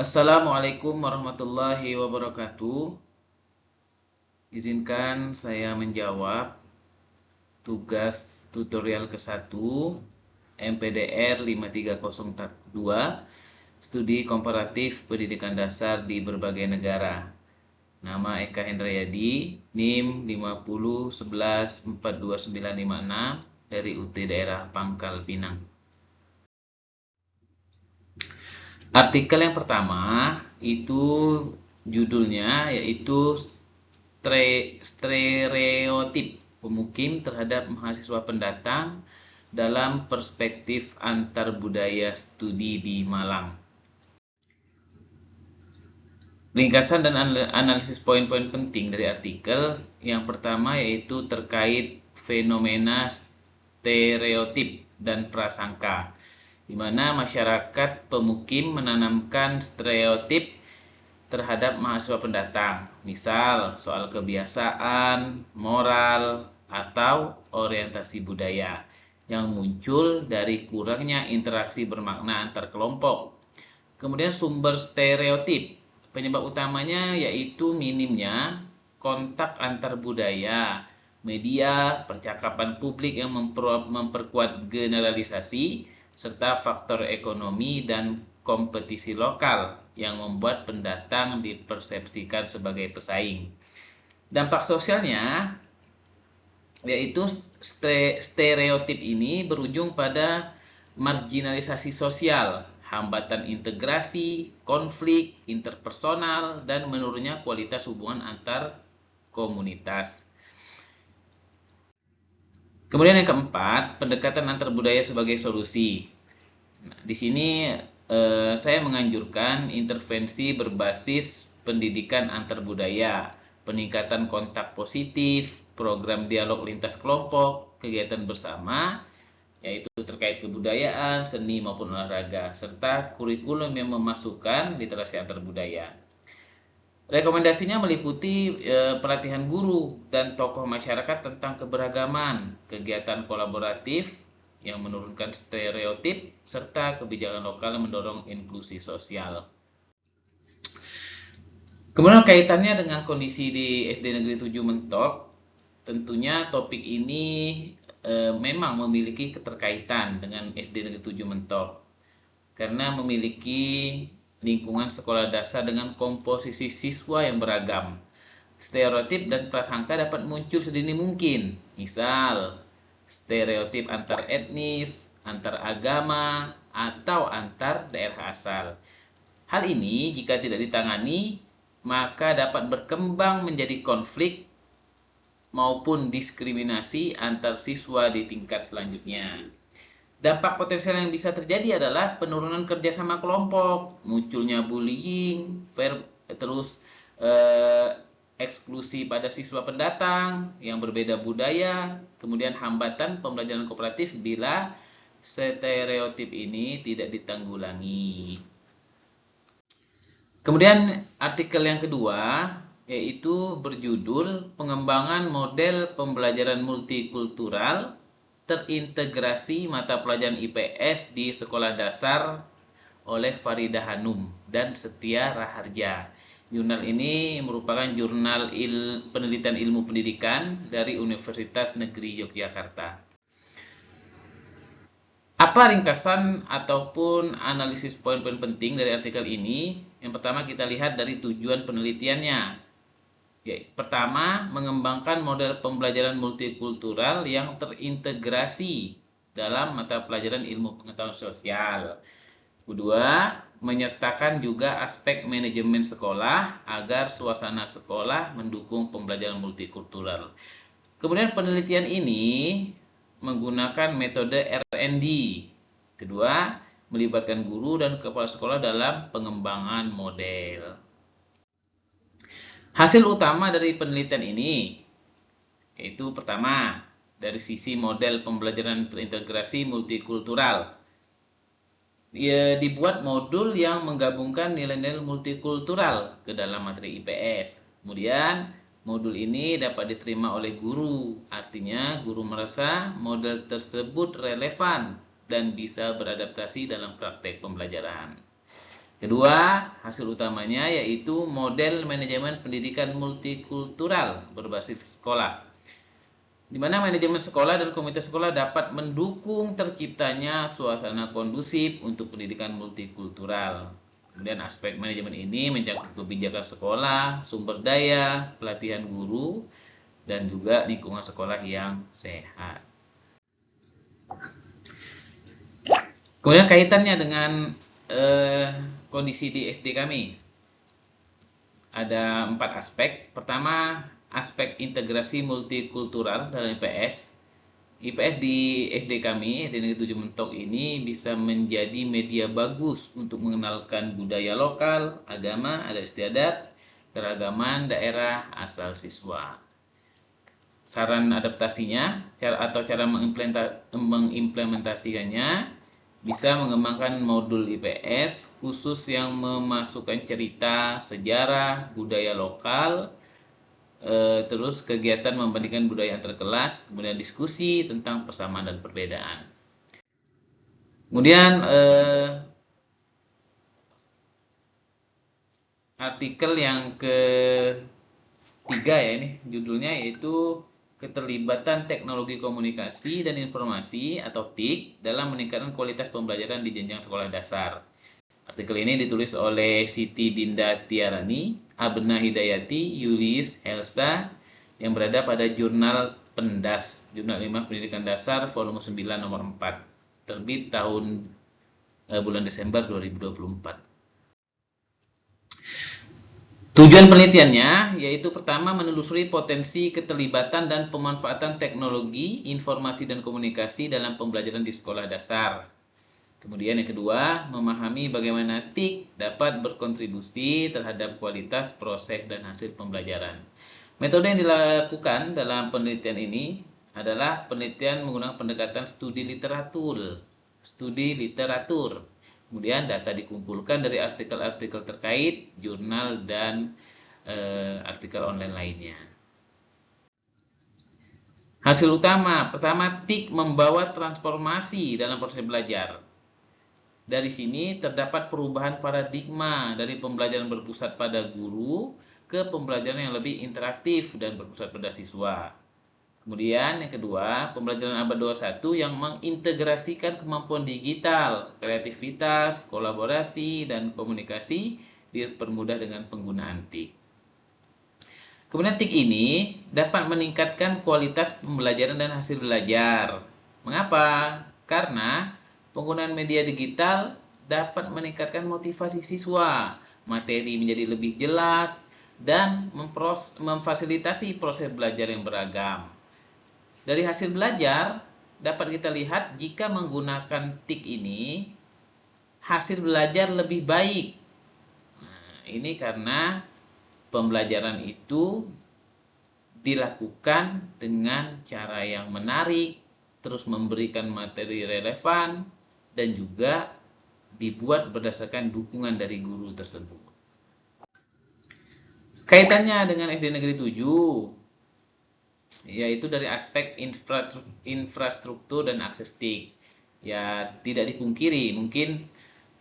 Assalamualaikum warahmatullahi wabarakatuh. Izinkan saya menjawab tugas tutorial ke-1 MPDR 5302 Studi Komparatif Pendidikan Dasar di Berbagai Negara. Nama Eka Hendrayadi, NIM 50114296 dari UT Daerah Pangkal Pinang. Artikel yang pertama itu judulnya yaitu stereotip pemukim terhadap mahasiswa pendatang dalam perspektif antar budaya studi di Malang. Ringkasan dan analisis poin-poin penting dari artikel yang pertama yaitu terkait fenomena stereotip dan prasangka, di mana masyarakat pemukim menanamkan stereotip terhadap mahasiswa pendatang, misal soal kebiasaan, moral, atau orientasi budaya yang muncul dari kurangnya interaksi bermakna antar kelompok. Kemudian sumber stereotip, penyebab utamanya yaitu minimnya kontak antar budaya, media, percakapan publik yang memperkuat generalisasi, serta faktor ekonomi dan kompetisi lokal yang membuat pendatang dipersepsikan sebagai pesaing. Dampak sosialnya yaitu stereotip ini berujung pada marginalisasi sosial, hambatan integrasi, konflik interpersonal, dan menurunnya kualitas hubungan antar komunitas. Kemudian yang keempat, pendekatan antar budaya sebagai solusi. Nah, di sini saya menganjurkan intervensi berbasis pendidikan antar budaya, peningkatan kontak positif, program dialog lintas kelompok, kegiatan bersama, yaitu terkait kebudayaan, seni maupun olahraga, serta kurikulum yang memasukkan literasi antar budaya. Rekomendasinya meliputi pelatihan guru dan tokoh masyarakat tentang keberagaman, kegiatan kolaboratif yang menurunkan stereotip, serta kebijakan lokal yang mendorong inklusi sosial. Kemudian kaitannya dengan kondisi di SD Negeri 7 Mentok, tentunya topik ini memang memiliki keterkaitan dengan SD Negeri 7 Mentok karena memiliki lingkungan sekolah dasar dengan komposisi siswa yang beragam. Stereotip dan prasangka dapat muncul sedini mungkin, misal stereotip antar etnis, antar agama, atau antar daerah asal. Hal ini jika tidak ditangani, maka dapat berkembang menjadi konflik maupun diskriminasi antar siswa di tingkat selanjutnya. Dampak potensial yang bisa terjadi adalah penurunan kerjasama kelompok, munculnya bullying, eksklusi pada siswa pendatang yang berbeda budaya, kemudian hambatan pembelajaran kooperatif bila stereotip ini tidak ditanggulangi. Kemudian artikel yang kedua yaitu berjudul Pengembangan Model Pembelajaran Multikultural Terintegrasi Mata Pelajaran IPS di Sekolah Dasar oleh Farida Hanum dan Setia Raharja. Jurnal ini merupakan jurnal penelitian ilmu pendidikan dari Universitas Negeri Yogyakarta. Apa ringkasan ataupun analisis poin-poin penting dari artikel ini? Yang pertama kita lihat dari tujuan penelitiannya. Pertama, mengembangkan model pembelajaran multikultural yang terintegrasi dalam mata pelajaran ilmu pengetahuan sosial. Kedua, menyertakan juga aspek manajemen sekolah agar suasana sekolah mendukung pembelajaran multikultural. Kemudian penelitian ini menggunakan metode R&D. Kedua, melibatkan guru dan kepala sekolah dalam pengembangan model. Hasil utama dari penelitian ini yaitu pertama, dari sisi model pembelajaran terintegrasi multikultural. Dibuat modul yang menggabungkan nilai-nilai multikultural ke dalam materi IPS. Kemudian, modul ini dapat diterima oleh guru. Artinya, guru merasa model tersebut relevan dan bisa beradaptasi dalam praktek pembelajaran. Kedua, hasil utamanya yaitu model manajemen pendidikan multikultural berbasis sekolah, di mana manajemen sekolah dan komunitas sekolah dapat mendukung terciptanya suasana kondusif untuk pendidikan multikultural. Kemudian aspek manajemen ini mencakup kebijakan sekolah, sumber daya, pelatihan guru, dan juga lingkungan sekolah yang sehat. Kemudian kaitannya dengan kondisi di SD kami. Ada 4 aspek. Pertama, aspek integrasi multikultural dalam IPS. IPS di SD kami, SD Negeri 7 Mentok ini bisa menjadi media bagus untuk mengenalkan budaya lokal, agama, adat istiadat, keragaman daerah asal siswa. Saran adaptasinya, cara mengimplementasikannya, bisa mengembangkan modul IPS khusus yang memasukkan cerita, sejarah, budaya lokal, terus kegiatan membandingkan budaya antar kelas, kemudian diskusi tentang persamaan dan perbedaan. Kemudian artikel yang ketiga ya, ini judulnya yaitu keterlibatan teknologi komunikasi dan informasi atau TIK dalam meningkatkan kualitas pembelajaran di jenjang sekolah dasar. Artikel ini ditulis oleh Siti Dinda Tiarani, Abna Hidayati, Yulis Helsta, yang berada pada Jurnal Pendas, Jurnal 5 Pendidikan Dasar, volume 9 nomor 4, terbit tahun bulan Desember 2024. Tujuan penelitiannya yaitu pertama menelusuri potensi keterlibatan dan pemanfaatan teknologi, informasi dan komunikasi dalam pembelajaran di sekolah dasar. Kemudian yang kedua, memahami bagaimana TIK dapat berkontribusi terhadap kualitas proses dan hasil pembelajaran. Metode yang dilakukan dalam penelitian ini adalah penelitian menggunakan pendekatan studi literatur. Kemudian data dikumpulkan dari artikel-artikel terkait, jurnal, dan artikel online lainnya. Hasil utama, pertama, TIK membawa transformasi dalam proses belajar. Dari sini terdapat perubahan paradigma dari pembelajaran berpusat pada guru ke pembelajaran yang lebih interaktif dan berpusat pada siswa. Kemudian yang kedua, pembelajaran abad 21 yang mengintegrasikan kemampuan digital, kreativitas, kolaborasi, dan komunikasi dipermudah dengan penggunaan TIK. Kemudian TIK ini dapat meningkatkan kualitas pembelajaran dan hasil belajar. Mengapa? Karena penggunaan media digital dapat meningkatkan motivasi siswa, materi menjadi lebih jelas, dan memfasilitasi proses belajar yang beragam. Dari hasil belajar, dapat kita lihat jika menggunakan TIK ini, hasil belajar lebih baik. Nah, ini karena pembelajaran itu dilakukan dengan cara yang menarik, terus memberikan materi relevan, dan juga dibuat berdasarkan dukungan dari guru tersebut. Kaitannya dengan SD Negeri 7, yaitu dari aspek infrastruktur dan akses TIK. Ya, tidak dipungkiri,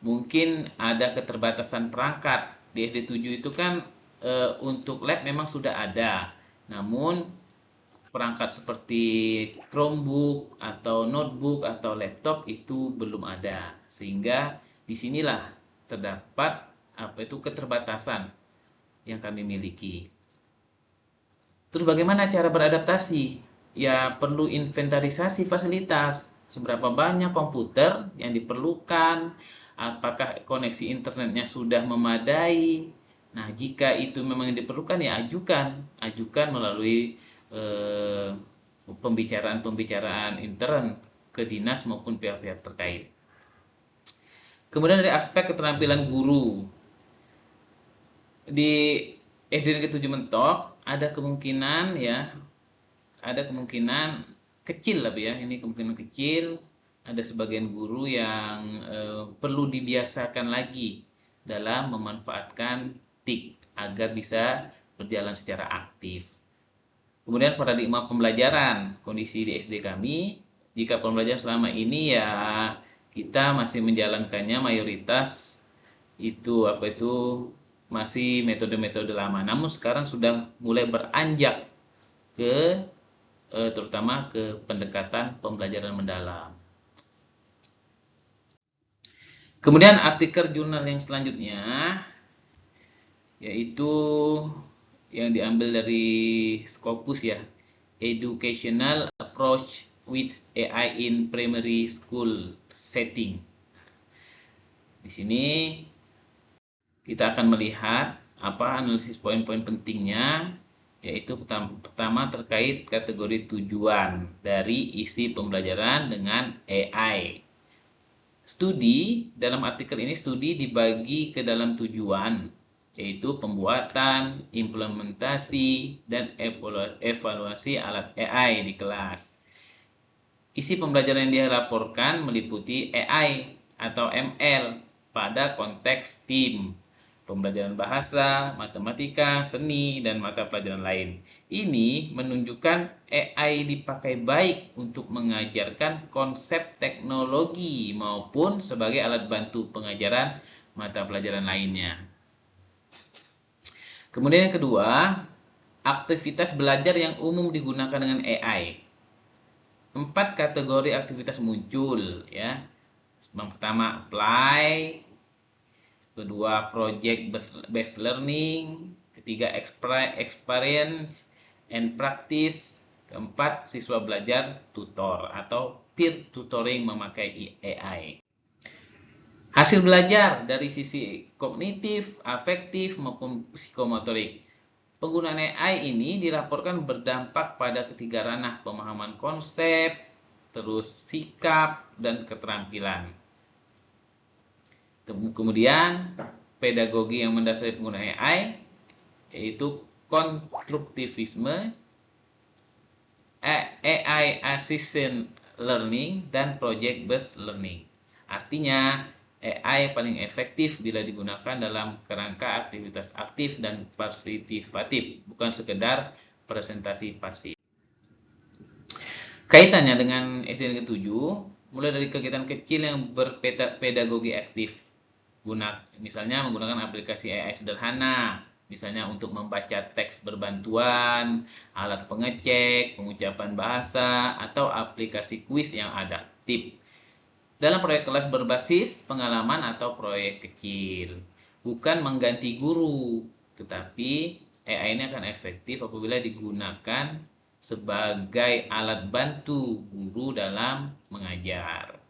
mungkin ada keterbatasan perangkat. Di SD 7 itu kan untuk lab memang sudah ada. Namun perangkat seperti Chromebook atau notebook atau laptop itu belum ada. Sehingga disinilah terdapat keterbatasan yang kami miliki. Terus bagaimana cara beradaptasi? Ya perlu inventarisasi fasilitas. Seberapa banyak komputer yang diperlukan? Apakah koneksi internetnya sudah memadai? Nah, jika itu memang diperlukan, ya ajukan melalui pembicaraan intern ke dinas maupun pihak-pihak terkait. Kemudian dari aspek keterampilan guru. Di SD Negeri 7 Mentok ada kemungkinan kecil ini kemungkinan kecil, ada sebagian guru yang perlu dibiasakan lagi dalam memanfaatkan TIK agar bisa berjalan secara aktif. Kemudian paradigma pembelajaran, kondisi di SD kami, jika pembelajaran selama ini ya kita masih menjalankannya mayoritas itu masih metode-metode lama. Namun sekarang sudah mulai beranjak ke terutama ke pendekatan pembelajaran mendalam. Kemudian artikel jurnal yang selanjutnya yaitu yang diambil dari Scopus ya, Educational Approach with AI in Primary School Setting. Di sini kita akan melihat apa analisis poin-poin pentingnya, yaitu pertama terkait kategori tujuan dari isi pembelajaran dengan AI. Studi, dalam artikel ini studi dibagi ke dalam tujuan, yaitu pembuatan, implementasi, dan evaluasi alat AI di kelas. Isi pembelajaran yang dilaporkan meliputi AI atau ML pada konteks tim, pembelajaran bahasa, matematika, seni, dan mata pelajaran lain. Ini menunjukkan AI dipakai baik untuk mengajarkan konsep teknologi maupun sebagai alat bantu pengajaran mata pelajaran lainnya. Kemudian yang kedua, aktivitas belajar yang umum digunakan dengan AI. 4 kategori aktivitas muncul ya. Yang pertama apply, kedua project based learning, ketiga experience and practice, keempat siswa belajar tutor atau peer tutoring memakai AI. Hasil belajar dari sisi kognitif, afektif maupun psikomotorik. Penggunaan AI ini dilaporkan berdampak pada ketiga ranah pemahaman konsep, terus sikap, dan keterampilan. Kemudian pedagogi yang mendasari penggunaan AI yaitu konstruktivisme, AI assisted learning, dan project based learning. Artinya AI paling efektif bila digunakan dalam kerangka aktivitas aktif dan partisipatif, bukan sekedar presentasi pasif. Kaitannya dengan SD Negeri 7, mulai dari kegiatan kecil yang berpedagogi aktif, misalnya menggunakan aplikasi AI sederhana, misalnya untuk membaca teks berbantuan, alat pengecek, pengucapan bahasa, atau aplikasi kuis yang adaptif. Dalam proyek kelas berbasis pengalaman atau proyek kecil, bukan mengganti guru, tetapi AI ini akan efektif apabila digunakan sebagai alat bantu guru dalam mengajar.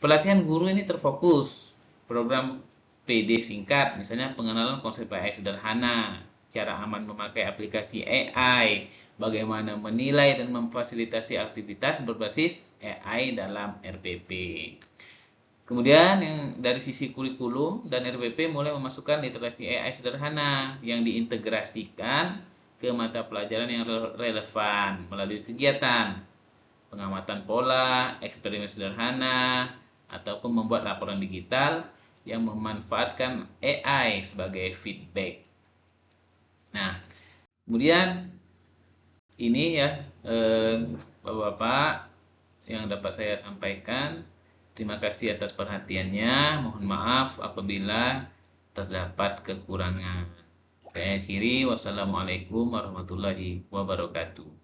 Pelatihan guru ini terfokus program PD singkat, misalnya pengenalan konsep AI sederhana, cara aman memakai aplikasi AI, bagaimana menilai dan memfasilitasi aktivitas berbasis AI dalam RPP. Kemudian yang dari sisi kurikulum dan RPP mulai memasukkan literasi AI sederhana yang diintegrasikan ke mata pelajaran yang relevan melalui kegiatan pengamatan pola, eksperimen sederhana, ataupun membuat laporan digital yang memanfaatkan AI sebagai feedback. Nah, kemudian ini ya Bapak-Bapak yang dapat saya sampaikan. Terima kasih atas perhatiannya. Mohon maaf apabila terdapat kekurangan. Saya akhiri. Wassalamualaikum warahmatullahi wabarakatuh.